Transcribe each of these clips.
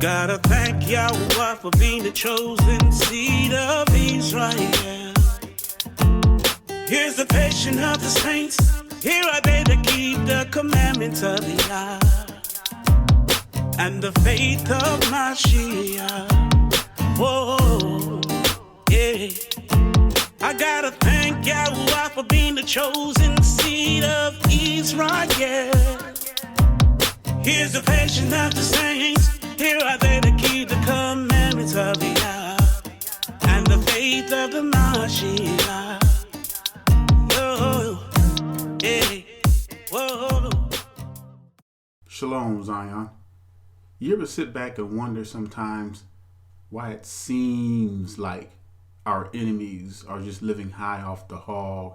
Gotta thank Yahweh for being the chosen seed of Israel. Here's the patience of the saints. Here are they that keep the commandments of Yah and the faith of Mashiach. Whoa, yeah. I gotta thank Yahweh for being the chosen seed of Israel. Here's the patience of the saints. Here are they that keep the commandments of Yah and the faith of the Mashiach. Oh, yeah. Whoa. Shalom, Zion. You ever sit back and wonder sometimes why it seems like our enemies are just living high off the hog?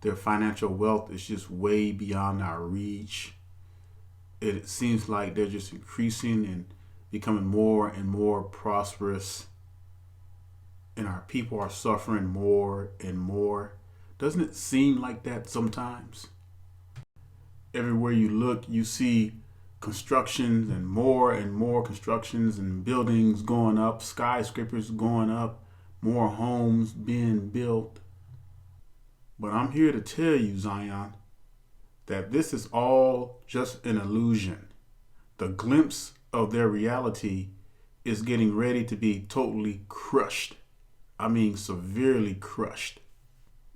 Their financial wealth is just way beyond our reach. It seems like they're just increasing and becoming more and more prosperous, and our people are suffering more and more. Doesn't it seem like that sometimes? Everywhere you look, you see constructions and more constructions and buildings going up, skyscrapers going up, more homes being built. But I'm here to tell you, Zion, that this is all just an illusion. The glimpse of their reality is getting ready to be totally crushed. I mean, severely crushed.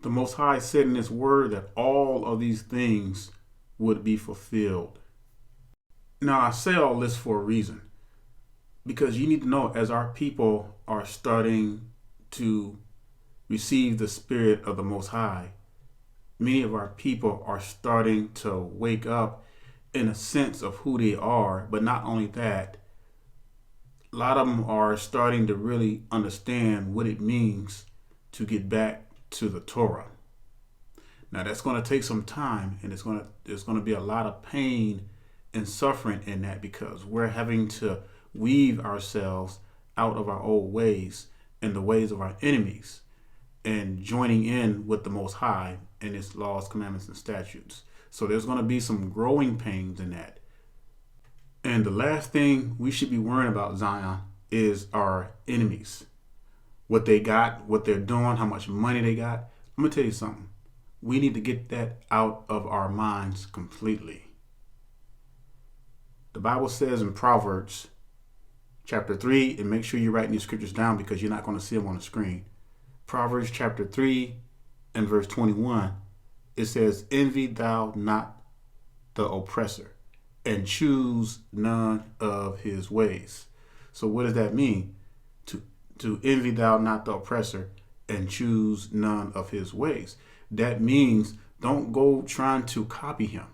The Most High said in His word that all of these things would be fulfilled. Now, I say all this for a reason, because you need to know, as our people are starting to receive the Spirit of the Most High, many of our people are starting to wake up in a sense of who they are. But not only that, a lot of them are starting to really understand what it means to get back to the Torah. Now, that's going to take some time, and there's going to be a lot of pain and suffering in that, because we're having to weave ourselves out of our old ways and the ways of our enemies, and joining in with the Most High and His laws, commandments, and statutes. So there's going to be some growing pains in that. And the last thing we should be worrying about, Zion, is our enemies. What they got, what they're doing, how much money they got. I'm going to tell you something. We need to get that out of our minds completely. The Bible says in Proverbs chapter 3, and make sure you're writing these scriptures down because you're not going to see them on the screen. Proverbs chapter 3 and verse 21, it says, "Envy thou not the oppressor, and choose none of his ways." So what does that mean? To envy thou not the oppressor, and choose none of his ways. That means don't go trying to copy him.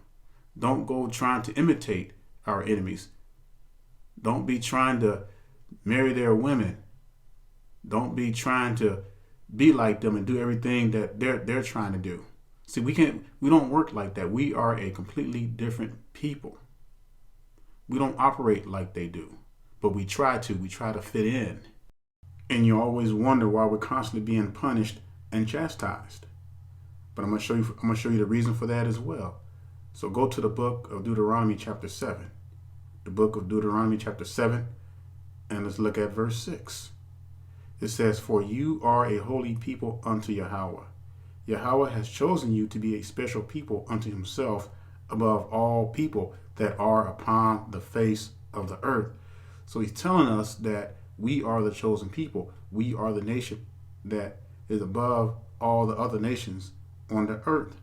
Don't go trying to imitate our enemies. Don't be trying to marry their women. Don't be trying to be like them and do everything that they're trying to do. See, we don't work like that. We are a completely different people. We don't operate like they do, but we try to fit in. And you always wonder why we're constantly being punished and chastised. But I'm going to show you the reason for that as well. So go to the book of Deuteronomy chapter 7. The book of Deuteronomy chapter 7, and let's look at verse 6. It says, "For you are a holy people unto Yahweh. Yahweh has chosen you to be a special people unto Himself above all people that are upon the face of the earth." So He's telling us that we are the chosen people. We are the nation that is above all the other nations on the earth.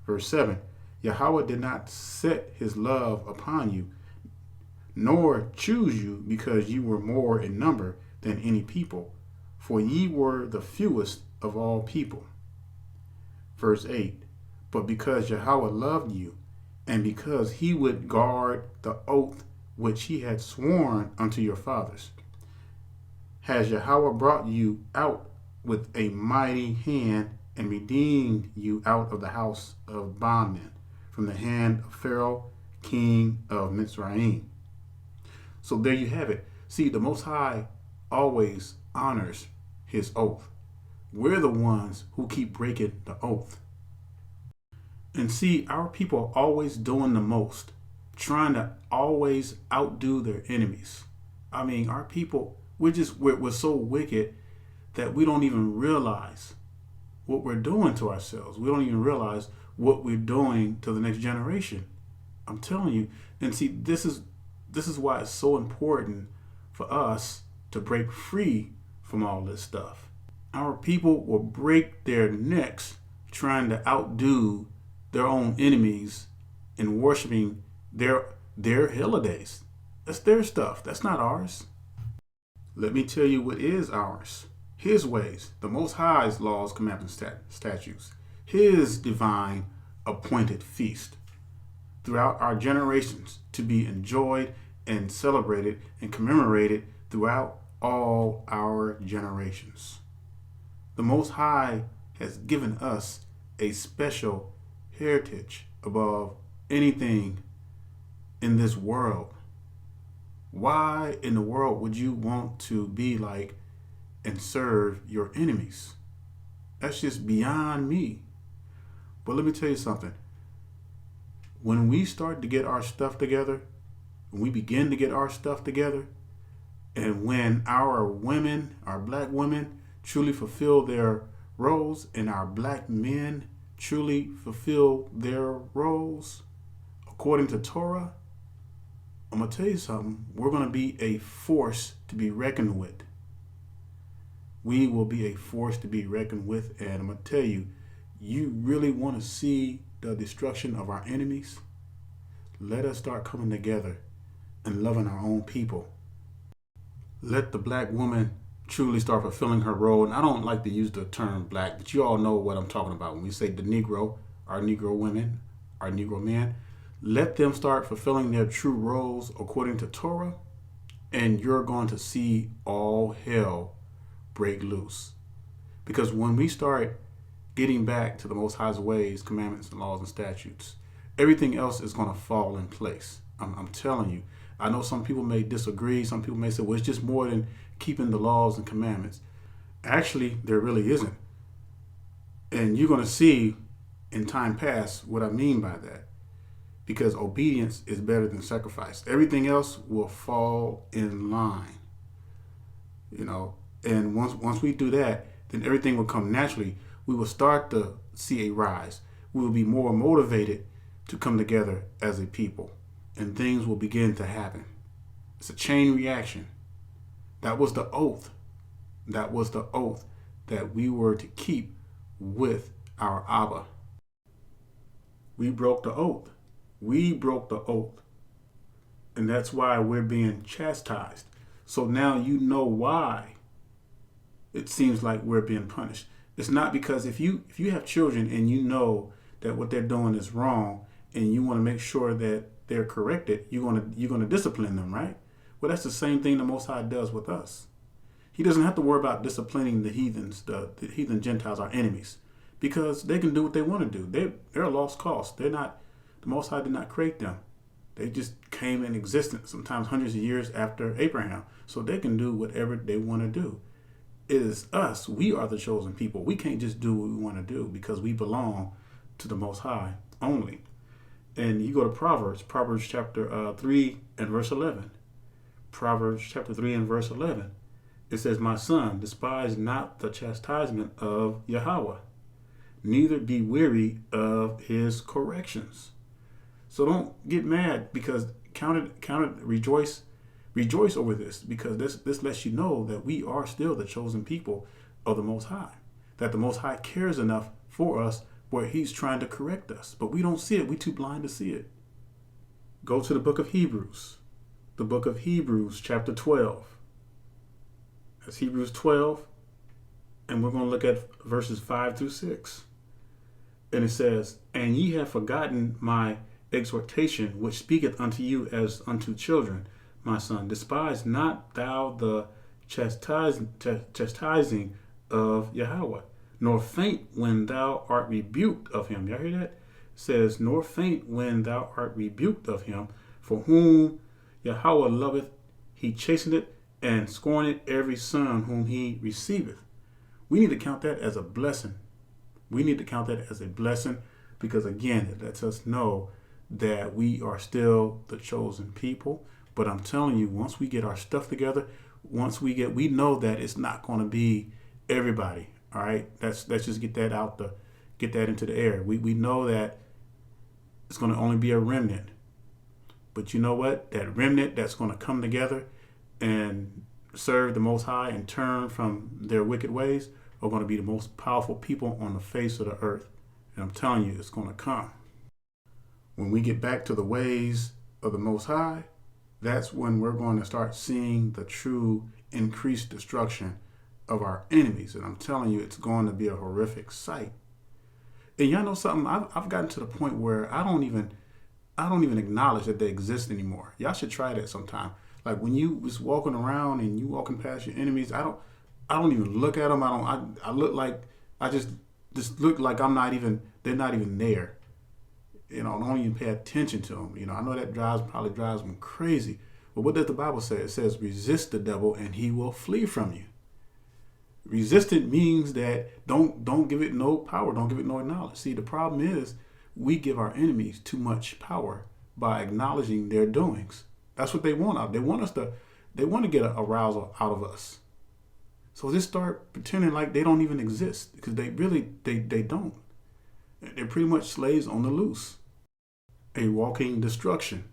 Verse 7, "Yahweh did not set His love upon you, nor choose you because you were more in number than any people, for ye were the fewest of all people." Verse 8, "But because Yahweh loved you, and because He would guard the oath which He had sworn unto your fathers, has Yahweh brought you out with a mighty hand, and redeemed you out of the house of bondmen, from the hand of Pharaoh, king of Mitzrayim." So there you have it. See, the Most High always honors His oath. We're the ones who keep breaking the oath. And see, our people are always doing the most, trying to always outdo their enemies. I mean, our people, we're so wicked that we don't even realize what we're doing to ourselves. We don't even realize what we're doing to the next generation. I'm telling you. And see, this is why it's so important for us to break free from all this stuff. Our people will break their necks trying to outdo their own enemies in worshiping their holidays. That's their stuff. That's not ours. Let me tell you what is ours. His ways, the Most High's laws, commandments, statutes, His divine appointed feast throughout our generations to be enjoyed and celebrated and commemorated throughout all our generations. The Most High has given us a special heritage above anything in this world. Why in the world would you want to be like and serve your enemies? That's just beyond me. But let me tell you something. When we start to get our stuff together, when we begin to get our stuff together, and when our women, our black women, truly fulfill their roles, and our black men truly fulfill their roles according to Torah, I'm going to tell you something. We're going to be a force to be reckoned with. We will be a force to be reckoned with. And I'm going to tell you, you really want to see the destruction of our enemies? Let us start coming together and loving our own people. Let the black woman truly start fulfilling her role. And I don't like to use the term black, but you all know what I'm talking about. When we say the Negro, our Negro women, our Negro men, let them start fulfilling their true roles according to Torah, and you're going to see all hell break loose. Because when we start getting back to the Most High's ways, commandments, and laws and statutes, everything else is going to fall in place. I'm telling you. I know some people may disagree. Some people may say, well, it's just more than keeping the laws and commandments. Actually, there really isn't. And you're going to see in time past what I mean by that. Because obedience is better than sacrifice. Everything else will fall in line. And once we do that, then everything will come naturally. We will start to see a rise. We will be more motivated to come together as a people. And things will begin to happen. It's a chain reaction. That was the oath. That was the oath that we were to keep with our Abba. We broke the oath. We broke the oath. And that's why we're being chastised. So now you know why it seems like we're being punished. It's not because if you have children and you know that what they're doing is wrong and you want to make sure that they're corrected, you're gonna discipline them, right? Well, that's the same thing the Most High does with us. He doesn't have to worry about disciplining the heathens, the heathen Gentiles, our enemies, because they can do what they want to do. They're a lost cause. They're not. The Most High did not create them. They just came in existence sometimes hundreds of years after Abraham. So they can do whatever they want to do. It is us. We are the chosen people. We can't just do what we want to do because we belong to the Most High only. And you go to Proverbs chapter 3 and verse 11. Proverbs chapter 3 and verse 11. It says, my son, despise not the chastisement of Yahweh, neither be weary of his corrections. So don't get mad because rejoice over this, because this lets you know that we are still the chosen people of the Most High, that the Most High cares enough for us where He's trying to correct us, but we don't see it. We're too blind to see it. Go to the book of Hebrews, chapter 12. That's Hebrews 12, and we're going to look at verses 5 through 6. And it says, and ye have forgotten my exhortation, which speaketh unto you as unto children, my son. Despise not thou the chastising of Yahweh, nor faint when thou art rebuked of him. Y'all hear that? It says, nor faint when thou art rebuked of him, for whom Yahweh loveth, he chasteneth, and scorneth every son whom he receiveth. We need to count that as a blessing. We need to count that as a blessing because, again, it lets us know that we are still the chosen people. But I'm telling you, once we get our stuff together, we know that it's not going to be everybody. All right, let's just get that into the air. We know that it's going to only be a remnant. But you know what? That remnant that's going to come together and serve the Most High and turn from their wicked ways are going to be the most powerful people on the face of the earth. And I'm telling you, it's going to come. When we get back to the ways of the Most High, that's when we're going to start seeing the true increased destruction of our enemies. And I'm telling you, it's going to be a horrific sight. And y'all know something? I've gotten to the point where I don't even acknowledge that they exist anymore. Y'all should try that sometime. Like when you was walking around and you walking past your enemies, I don't even look at them. I look like I just look like they're not even there. I don't even pay attention to them. I know that probably drives them crazy. But what does the Bible say? It says, resist the devil and he will flee from you. Resist it means that don't give it no power. Don't give it no knowledge. See, the problem is we give our enemies too much power by acknowledging their doings. That's what they want. They want to get a arousal out of us. So just start pretending like they don't even exist, because they don't. They're pretty much slaves on the loose. A walking destruction.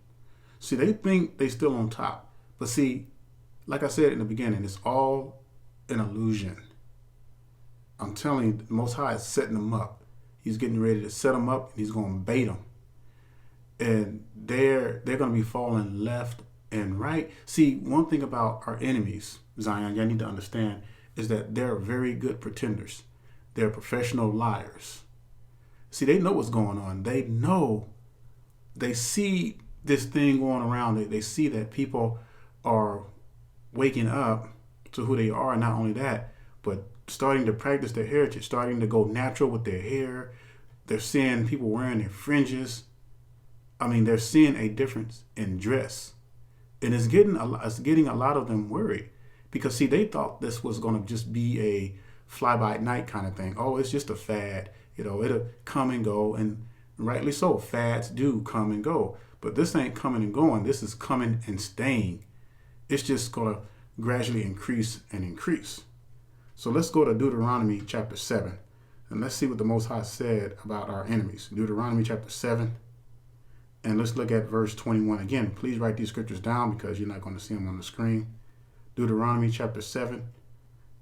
See, they think they still on top. But see, like I said in the beginning, it's all an illusion. I'm telling you, the Most High is setting them up. He's getting ready to set them up, and he's going to bait them. And they're going to be falling left and right. See, one thing about our enemies, Zion, y'all need to understand, is that they're very good pretenders. They're professional liars. See, they know what's going on. They see this thing going around. They see that people are waking up to who they are. And not only that, but starting to practice their heritage, starting to go natural with their hair. They're seeing people wearing their fringes. They're seeing a difference in dress. And it's getting a lot of them worried, because see, they thought this was going to just be a fly by night kind of thing. Oh, it's just a fad. It'll come and go, and rightly so. Fads do come and go, but this ain't coming and going. This is coming and staying. It's just going to gradually increase and increase. So let's go to Deuteronomy chapter 7, and let's see what the Most High said about our enemies. Deuteronomy chapter 7. And let's look at verse 21. Again, please write these scriptures down because you're not going to see them on the screen. Deuteronomy chapter 7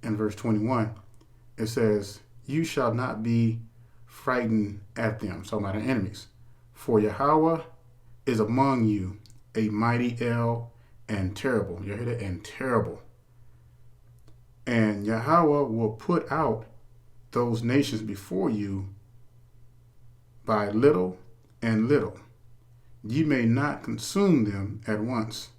and verse 21. It says, you shall not be frightened at them. So about our enemies. For Yahweh is among you, a mighty El and terrible. You hear that? And terrible. And Yahweh will put out those nations before you by little and little. Ye may not consume them at once.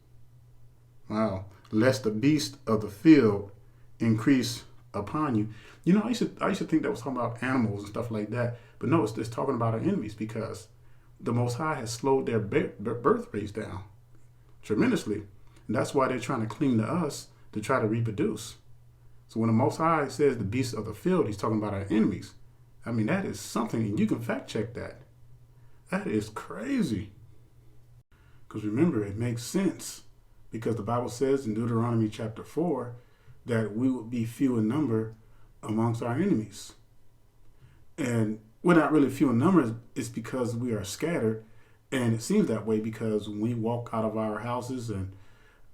Wow. Lest the beast of the field increase upon you. I used to think that was talking about animals and stuff like that. But no, it's talking about our enemies, because the Most High has slowed their birth rates down tremendously. And that's why they're trying to cling to us to try to reproduce. So when the Most High says the beasts of the field, he's talking about our enemies. That is something, and you can fact check that. That is crazy. Because remember, it makes sense, because the Bible says in Deuteronomy chapter 4 that we will be few in number amongst our enemies. And we're not really few in numbers. It's because we are scattered. And it seems that way because when we walk out of our houses and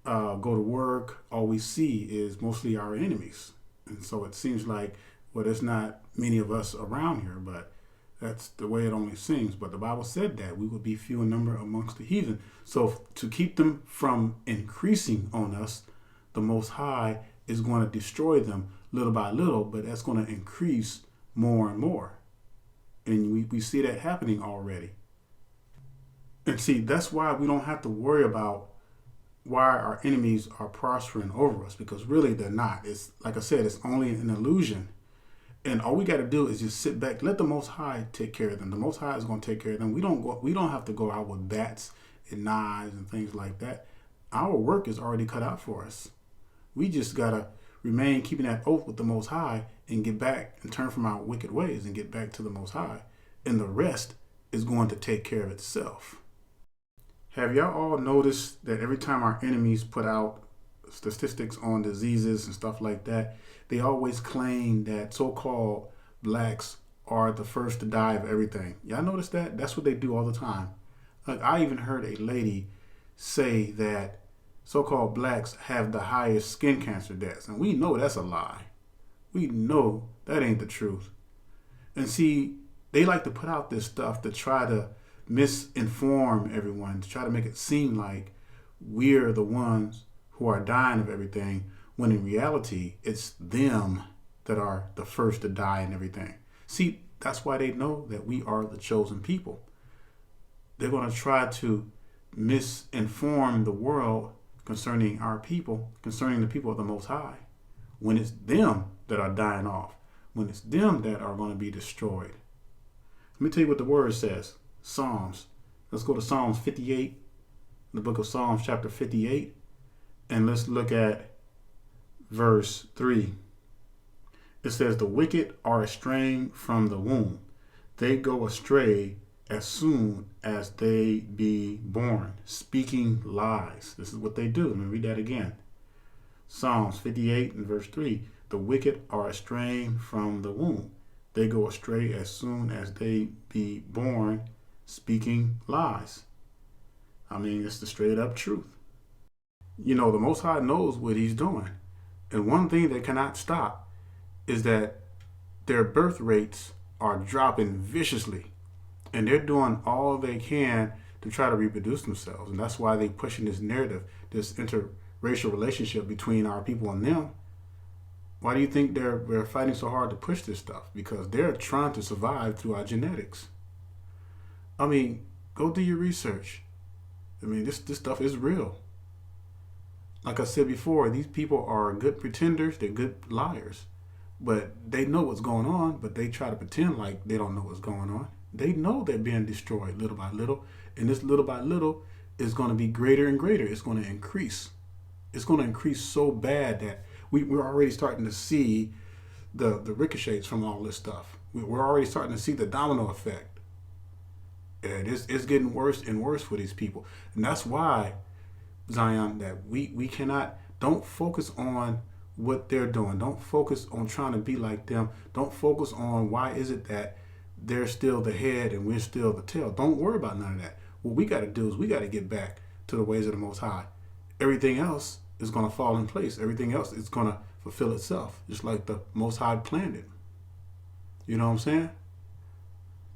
go to work, all we see is mostly our enemies. And so it seems like, well, there's not many of us around here, but that's the way it only seems. But the Bible said that we would be few in number amongst the heathen. So to keep them from increasing on us, the Most High is going to destroy them little by little, but that's going to increase more and more. And we see that happening already. And see, that's why we don't have to worry about why our enemies are prospering over us, because really they're not. It's like I said, it's only an illusion. And all we got to do is just sit back, let the Most High take care of them. The Most High is going to take care of them. We don't have to go out with bats and knives and things like that. Our work is already cut out for us. We just got to remain keeping that oath with the Most High and get back and turn from our wicked ways and get back to the Most High. And the rest is going to take care of itself. Have y'all all noticed that every time our enemies put out statistics on diseases and stuff like that, they always claim that so-called blacks are the first to die of everything? Y'all notice that? That's what they do all the time. Like, I even heard a lady say that so-called blacks have the highest skin cancer deaths, and we know that's a lie. We know that ain't the truth. And see, they like to put out this stuff to try to misinform everyone, to try to make it seem like we're the ones who are dying of everything, when in reality, it's them that are the first to die and everything. See, that's why they know that we are the chosen people. They're going to try to misinform the world concerning our people, concerning the people of the Most High, when it's them that are dying off, when it's them that are going to be destroyed. Let me tell you what the word says. Psalms. Let's go to Psalms 58, the book of Psalms chapter 58, and let's look at verse 3. It says, the wicked are estranged from the womb. They go astray as soon as they be born, speaking lies. This is what they do. Let me read that again. Psalms 58 and verse 3. The wicked are estranged from the womb. They go astray as soon as they be born, speaking lies. I mean, it's the straight up truth. You know, the Most High knows what he's doing. And one thing they cannot stop is that their birth rates are dropping viciously. And they're doing all they can to try to reproduce themselves. And that's why they're pushing this narrative, this interracial relationship between our people and them. Why do you think they're fighting so hard to push this stuff? Because they're trying to survive through our genetics. I mean, go do your research. I mean, this stuff is real. Like I said before, these people are good pretenders. They're good liars. But they know what's going on, but they try to pretend like they don't know what's going on. They know they're being destroyed little by little. And this little by little is going to be greater and greater. It's going to increase. It's going to increase so bad that we're already starting to see the ricochets from all this stuff. We're already starting to see the domino effect. And it's getting worse and worse for these people. And that's why, Zion, that we cannot, don't focus on what they're doing. Don't focus on trying to be like them. Don't focus on why is it that they're still the head and we're still the tail. Don't worry about none of that. What we got to do is we got to get back to the ways of the Most High. Everything else is going to fall in place. Everything else is going to fulfill itself, just like the Most High planned it. You know what I'm saying?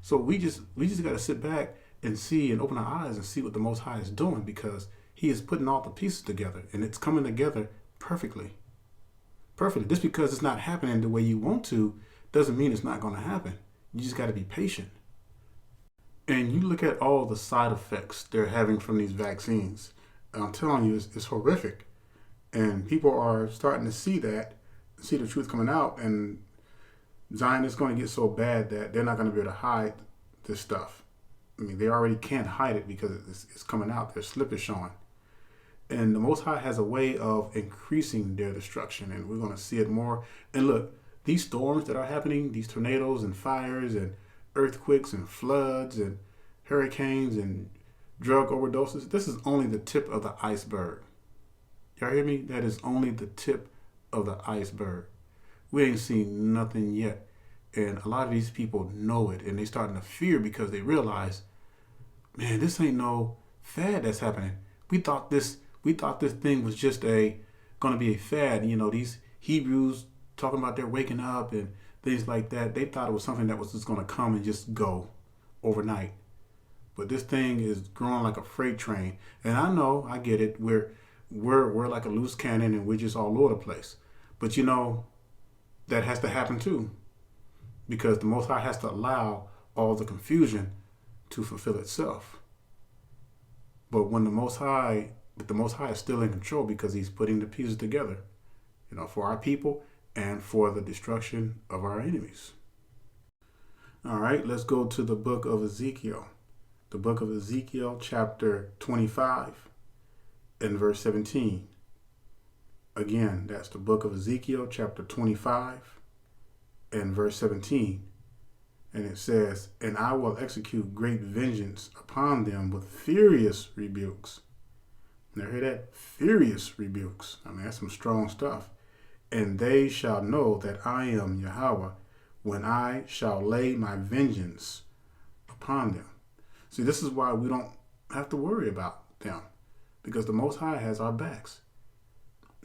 So we just got to sit back and see and open our eyes and see what the Most High is doing, because he is putting all the pieces together and it's coming together perfectly. Perfectly. Just because it's not happening the way you want to doesn't mean it's not going to happen. You just got to be patient. And you look at all the side effects they're having from these vaccines. And I'm telling you, it's horrific. And people are starting to see that, see the truth coming out. And Zion is going to get so bad that they're not going to be able to hide this stuff. I mean, they already can't hide it because it's coming out. Their slip is showing. And the Most High has a way of increasing their destruction. And we're going to see it more. And look, these storms that are happening, these tornadoes and fires and earthquakes and floods and hurricanes and drug overdoses, this is only the tip of the iceberg. Y'all hear me? That is only the tip of the iceberg. We ain't seen nothing yet. And a lot of these people know it, and they starting to fear because they realize, man, this ain't no fad that's happening. We thought this thing was just gonna be a fad. You know, these Hebrews talking about they're waking up and things like that. They thought it was something that was just gonna come and just go overnight. But this thing is growing like a freight train. And I know, I get it. We're like a loose cannon and we're just all over the place. But you know, that has to happen too. Because the Most High has to allow all the confusion to fulfill itself. But the Most High is still in control because he's putting the pieces together, you know, for our people and for the destruction of our enemies. All right, let's go to the book of Ezekiel. The book of Ezekiel, chapter 25 and verse 17. Again, that's the book of Ezekiel, chapter 25 and verse 17. And it says, and I will execute great vengeance upon them with furious rebukes. Now hear that? Furious rebukes. I mean, that's some strong stuff. And they shall know that I am Yahweh when I shall lay my vengeance upon them. See, this is why we don't have to worry about them, because the Most High has our backs.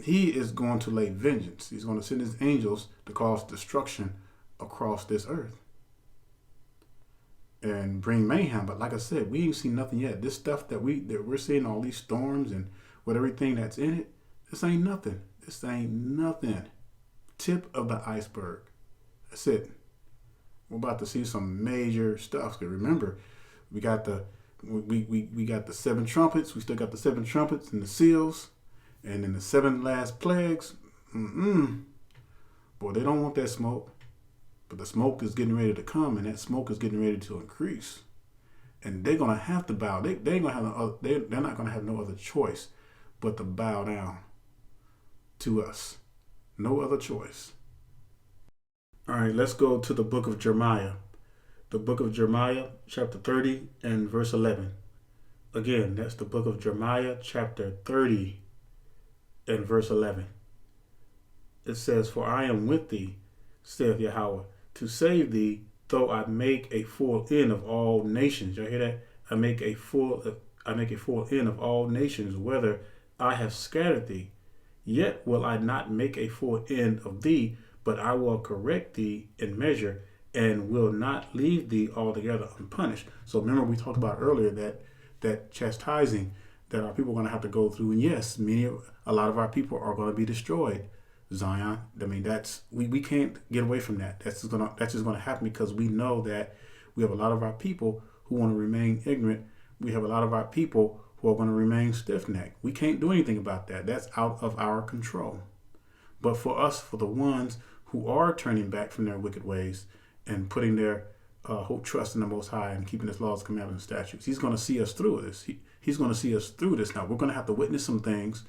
He is going to lay vengeance. He's going to send his angels to cause destruction across this earth and bring mayhem. But like I said, we ain't seen nothing yet. This stuff that we're seeing, all these storms and with everything that's in it, this ain't nothing. This ain't nothing. Tip of the iceberg. That's it. We're about to see some major stuff. Because remember, we got the 7 trumpets. We still got the 7 trumpets and the seals, and then the 7 last plagues. Boy, they don't want that smoke. But the smoke is getting ready to come, and that smoke is getting ready to increase. And they're gonna have to bow. They're not gonna have no other choice but to bow down to us. No other choice. All right, let's go to the book of Jeremiah. The book of Jeremiah, chapter 30 and verse 11. Again, that's the book of Jeremiah, chapter 30 and verse 11. It says, "For I am with thee, saith Yahweh, to save thee, though I make a full end of all nations." Y'all hear that? I make a full end of all nations, whether I have scattered thee. Yet will I not make a full end of thee, but I will correct thee in measure, and will not leave thee altogether unpunished. So remember, we talked about earlier that chastising that our people are going to have to go through. And yes, a lot of our people are going to be destroyed. Zion. I mean, we can't get away from that. That's just gonna happen, because we know that we have a lot of our people who want to remain ignorant. We have a lot of our people who are going to remain stiff-necked. We can't do anything about that. That's out of our control. But for us, for the ones who are turning back from their wicked ways and putting their whole trust in the Most High and keeping His laws, commandments, and statutes, He's going to see us through this. He's going to see us through this. Now, we're going to have to witness some things.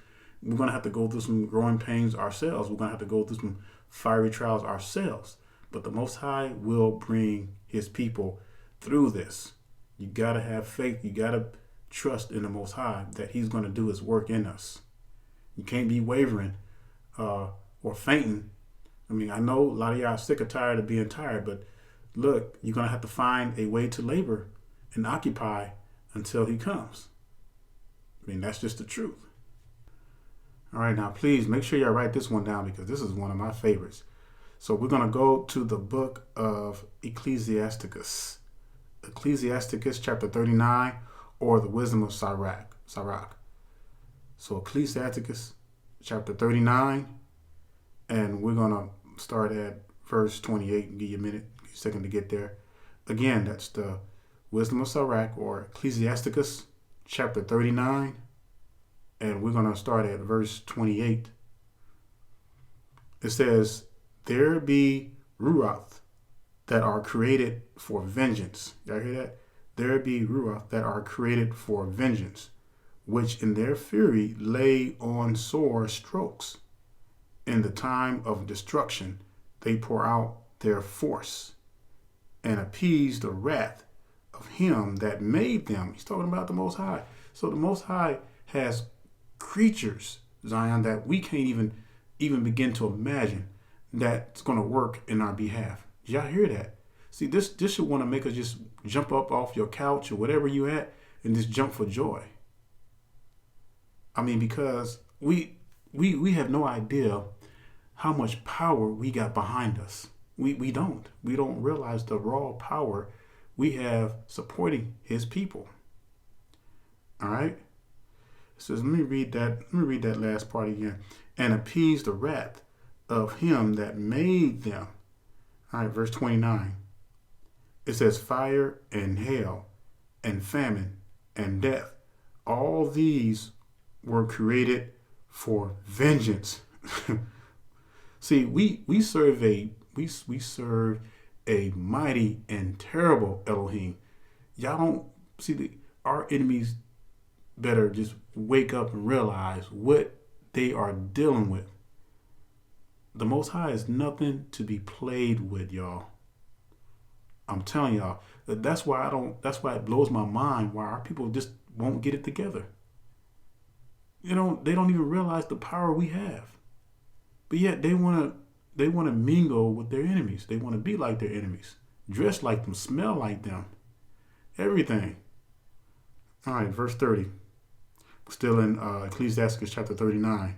We're going to have to go through some growing pains ourselves. We're going to have to go through some fiery trials ourselves. But the Most High will bring His people through this. You got to have faith. You got to trust in the Most High that He's going to do His work in us. You can't be wavering or fainting. I mean, I know a lot of y'all are sick or tired of being tired, but look, you're going to have to find a way to labor and occupy until He comes. I mean, that's just the truth. All right, now please make sure y'all write this one down, because this is one of my favorites. So we're going to go to the book of Ecclesiasticus. Ecclesiasticus chapter 39, or the wisdom of Sirach. So Ecclesiasticus chapter 39, and we're going to start at verse 28 and give you a second to get there. Again, that's the wisdom of Sirach, or Ecclesiasticus chapter 39. And we're going to start at verse 28. It says, "There be ruach that are created for vengeance." Y'all hear that? "There be ruach that are created for vengeance, which in their fury lay on sore strokes. In the time of destruction they pour out their force, and appease the wrath of Him that made them." He's talking about the Most High. So the Most High has creatures, Zion, that we can't even begin to imagine that's going to work in our behalf. Y'all hear that? See, this should want to make us just jump up off your couch or whatever you at and just jump for joy. I mean, because we have no idea how much power we got behind us. We don't realize the raw power we have supporting His people. All right. It says, let me read that last part again. "And appease the wrath of Him that made them." All right, verse 29. It says, "Fire and hail and famine and death, all these were created for vengeance." See, we serve a mighty and terrible Elohim. Y'all don't see our enemies better just wake up and realize what they are dealing with. The Most High is nothing to be played with, y'all. I'm telling y'all, that's why it blows my mind why our people just won't get it together. They don't even realize the power we have. But yet they want to mingle with their enemies. They want to be like their enemies, dress like them, smell like them, everything. All right, verse 30. Still in Ecclesiastes chapter 39.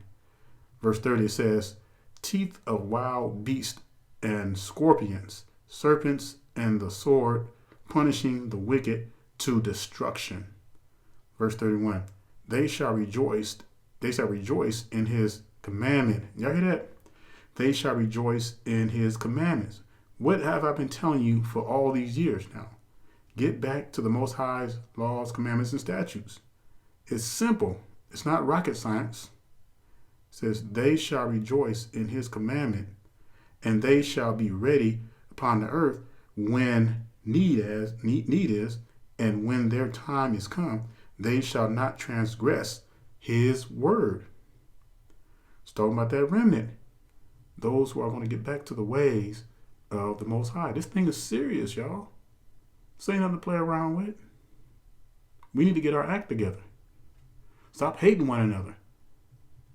Verse 30 says, teeth of wild beasts and scorpions, serpents and the sword, punishing the wicked to destruction. Verse 31. They shall rejoice in his commandment. Y'all hear that? They shall rejoice in his commandments. What have I been telling you for all these years now? Get back to the Most High's laws, commandments, and statutes. It's simple. It's not rocket science. It says, they shall rejoice in his commandment, and they shall be ready upon the earth when need is, and when their time is come, they shall not transgress his word. It's talking about that remnant. Those who are going to get back to the ways of the Most High. This thing is serious, y'all. This ain't nothing to play around with. We need to get our act together. Stop hating one another.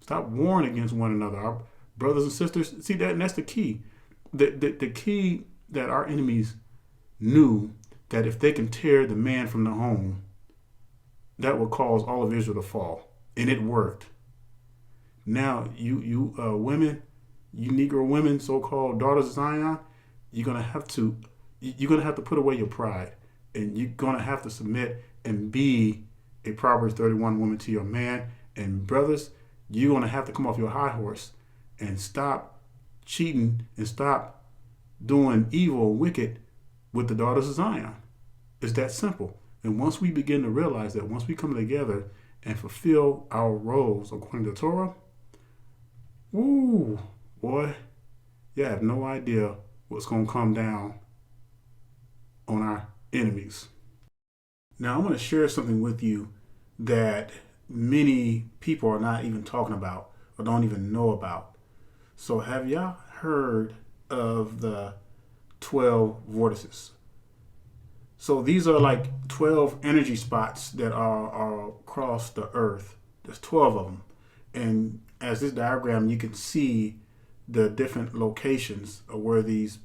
Stop warring against one another. Our brothers and sisters, see that, and that's the key. The key that our enemies knew that if they can tear the man from the home, that would cause all of Israel to fall. And it worked. Now, you women, you Negro women, so-called daughters of Zion, you're gonna have to put away your pride, and you're gonna have to submit and be a Proverbs 31 woman to your man. And brothers, you're gonna have to come off your high horse and stop cheating and stop doing evil, wicked with the daughters of Zion. It's that simple. And once we begin to realize that, once we come together and fulfill our roles according to the Torah, woo, boy, you have no idea what's going to come down on our enemies. Now, I want to share something with you that many people are not even talking about or don't even know about. So have y'all heard of the 12 vortices? So these are like 12 energy spots that are across the earth. There's 12 of them. And as this diagram, you can see the different locations of where these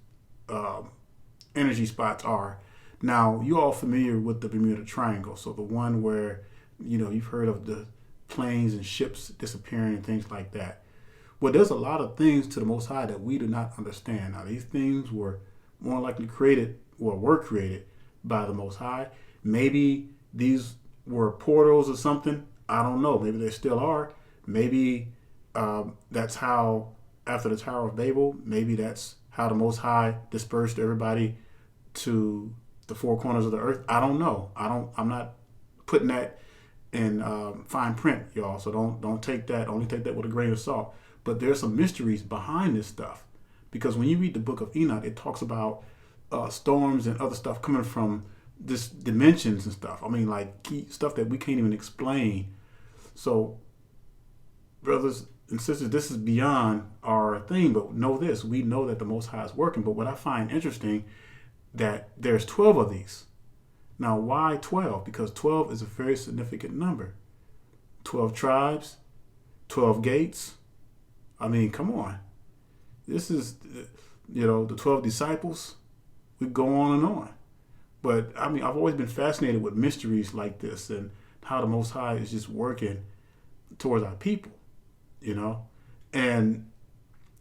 energy spots are. Now, you all familiar with the Bermuda Triangle. So the one where, you've heard of the planes and ships disappearing and things like that. Well, there's a lot of things to the Most High that we do not understand. Now, these things were more likely were created by the Most High. Maybe these were portals or something. I don't know. Maybe they still are. Maybe that's how, after the Tower of Babel, maybe that's how the Most High dispersed everybody to the four corners of the earth. I don't know. I'm not putting that in fine print, y'all. So don't take that. Only take that with a grain of salt. But there's some mysteries behind this stuff, because when you read the book of Enoch, it talks about storms and other stuff coming from this dimensions and stuff. I mean, like stuff that we can't even explain. So, brothers and sisters, this is beyond our thing. But know this: we know that the Most High is working. But what I find interesting, that there's 12 of these. Now, why 12? Because 12 is a very significant number. 12 tribes, 12 gates. I mean, come on. This is, the 12 disciples. We go on and on. But, I mean, I've always been fascinated with mysteries like this and how the Most High is just working towards our people, And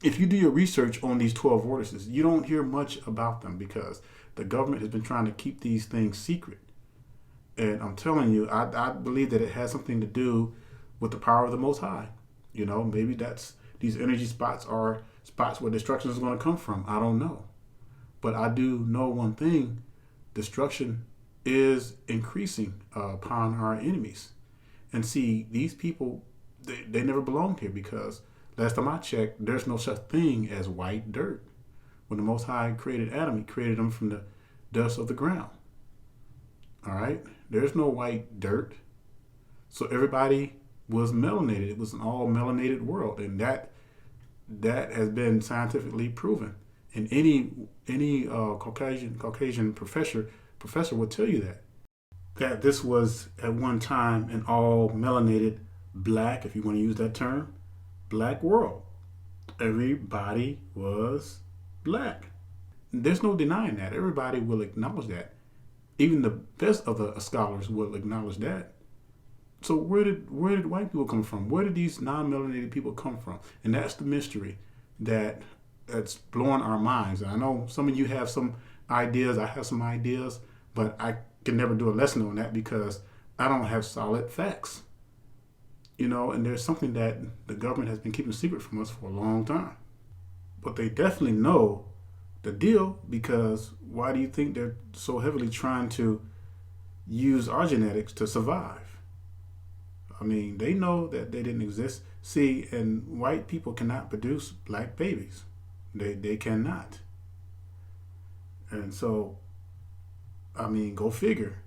if you do your research on these 12 vortices, you don't hear much about them because the government has been trying to keep these things secret. And I'm telling you, I believe that it has something to do with the power of the Most High. Maybe these energy spots are spots where destruction is going to come from. I don't know. But I do know one thing: destruction is increasing upon our enemies. And see, these people, they never belonged here, because last time I checked, there's no such thing as white dirt. When the Most High created Adam, he created him from the dust of the ground. All right? There's no white dirt. So everybody was melanated. It was an all melanated world. And that has been scientifically proven. And any Caucasian professor will tell you that this was at one time an all melanated black, if you want to use that term, black world. Everybody was black. There's no denying that. Everybody will acknowledge that. Even the best of the scholars will acknowledge that. So where did white people come from? Where did these non-melanated people come from? And that's the mystery that's blowing our minds. And I know some of you have some ideas. I have some ideas, but I can never do a lesson on that because I don't have solid facts. And there's something that the government has been keeping secret from us for a long time. But they definitely know the deal, because why do you think they're so heavily trying to use our genetics to survive? I mean, they know that they didn't exist. See, and white people cannot produce black babies. They cannot. And so, I mean, go figure.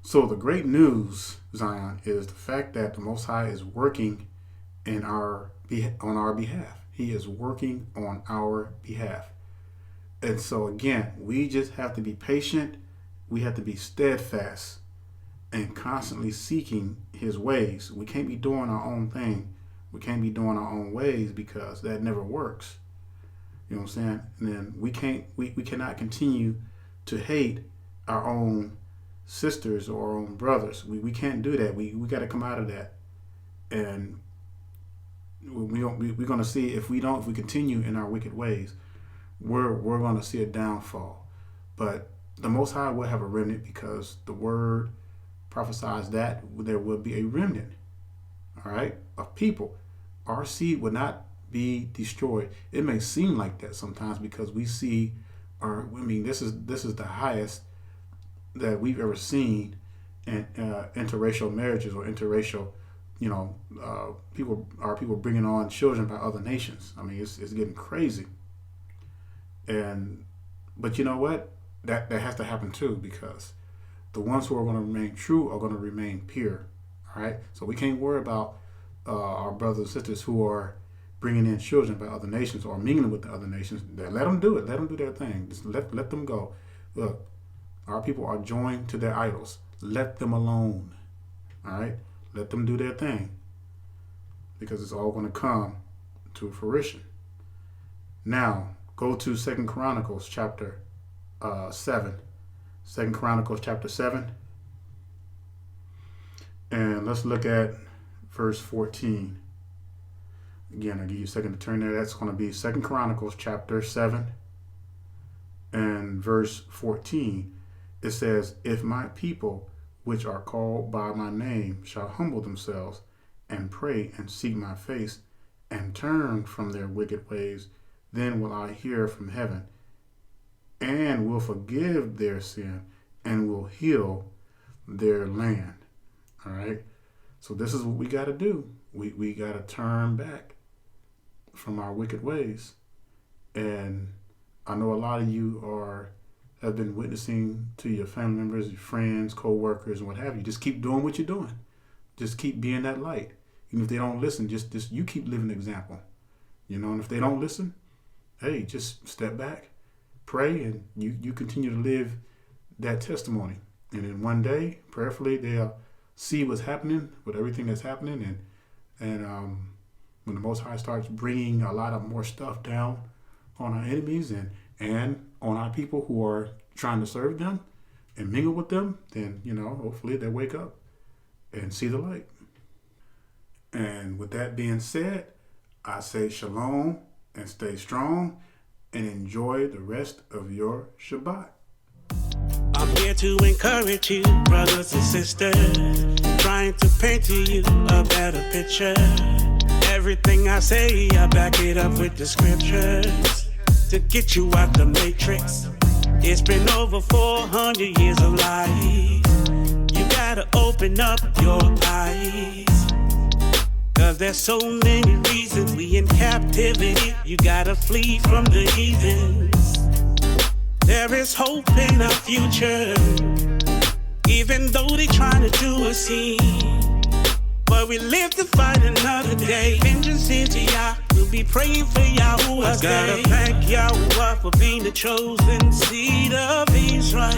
So the great news, Zion, is the fact that the Most High is working on our behalf. He is working on our behalf. And so again, we just have to be patient. We have to be steadfast and constantly seeking his ways. We can't be doing our own thing. We can't be doing our own ways, because that never works. You know what I'm saying? And then we cannot continue to hate our own sisters or our own brothers. We can't do that. We got to come out of that. And we're going to see if we continue in our wicked ways, we're going to see a downfall. But the Most High will have a remnant, because the word prophesies that there will be a remnant, all right, of people. Our seed will not be destroyed. It may seem like that sometimes, because we see this is the highest that we've ever seen in interracial marriages or interracial, people bringing on children by other nations. I mean, it's getting crazy. But you know what? That has to happen too, because the ones who are going to remain true are going to remain pure. All right. So we can't worry about our brothers and sisters who are bringing in children by other nations or mingling with the other nations. Let them do it. Let them do their thing. Just let them go. Look, our people are joined to their idols. Let them alone. All right. Let them do their thing, because it's all going to come to fruition. Now, go to 2 Chronicles chapter 7. 2 Chronicles chapter 7. And let's look at verse 14. Again, I'll give you a second to turn there. That's going to be 2 Chronicles chapter 7 and verse 14. It says, "If my people, which are called by my name, shall humble themselves and pray and seek my face and turn from their wicked ways, then will I hear from heaven and will forgive their sin and will heal their land." All right. So this is what we got to do. We got to turn back from our wicked ways. And I know a lot of you have been witnessing to your family members, your friends, co-workers, and what have you. Just keep doing what you're doing. Just keep being that light. Even if they don't listen, just you keep living the example. And if they don't listen, hey, just step back, pray, and you continue to live that testimony. And then one day, prayerfully, they'll see what's happening with everything that's happening. And when the Most High starts bringing a lot of more stuff down on our enemies and on our people who are trying to serve them and mingle with them, then, hopefully they'll wake up and see the light. And with that being said, I say shalom and stay strong and enjoy the rest of your Shabbat. I'm here to encourage you, brothers and sisters, trying to paint to you a better picture. Everything I say, I back it up with the scriptures to get you out the matrix. It's been over 400 years of life. You gotta open up your eyes, 'cause there's so many reasons we in captivity. You gotta flee from the heathens. There is hope in our future, even though they trying to do us in. but we live to fight another day. Vengeance is Yah. We'll be praying for Yahuwah. I gotta thank Yahuwah for being the chosen seed of Israel.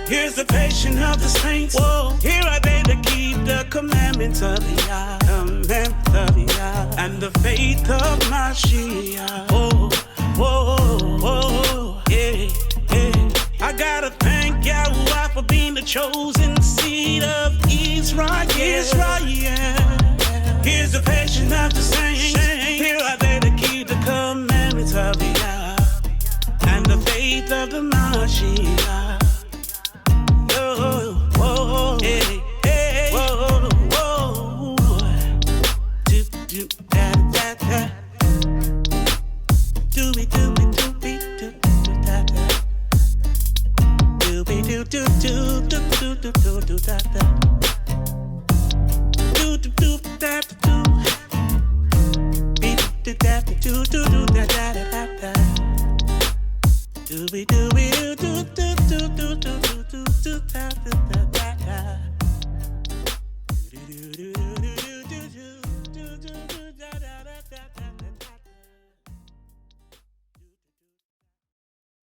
Here's the patience of the saints. Whoa. Here are they that keep the commandments of Yah, and the faith of Mashiach. Oh, oh, oh, yeah, yeah. I gotta thank Yahuwah for being the chosen seed of Israel. Here's the patience of the saints. Here are they that keep the commandments of Yah, and the faith of the Mashiach. Oh, oh, hey, hey, whoa, whoa, do do da da da, do we do we do we do da da, do we do do do do do do do da da.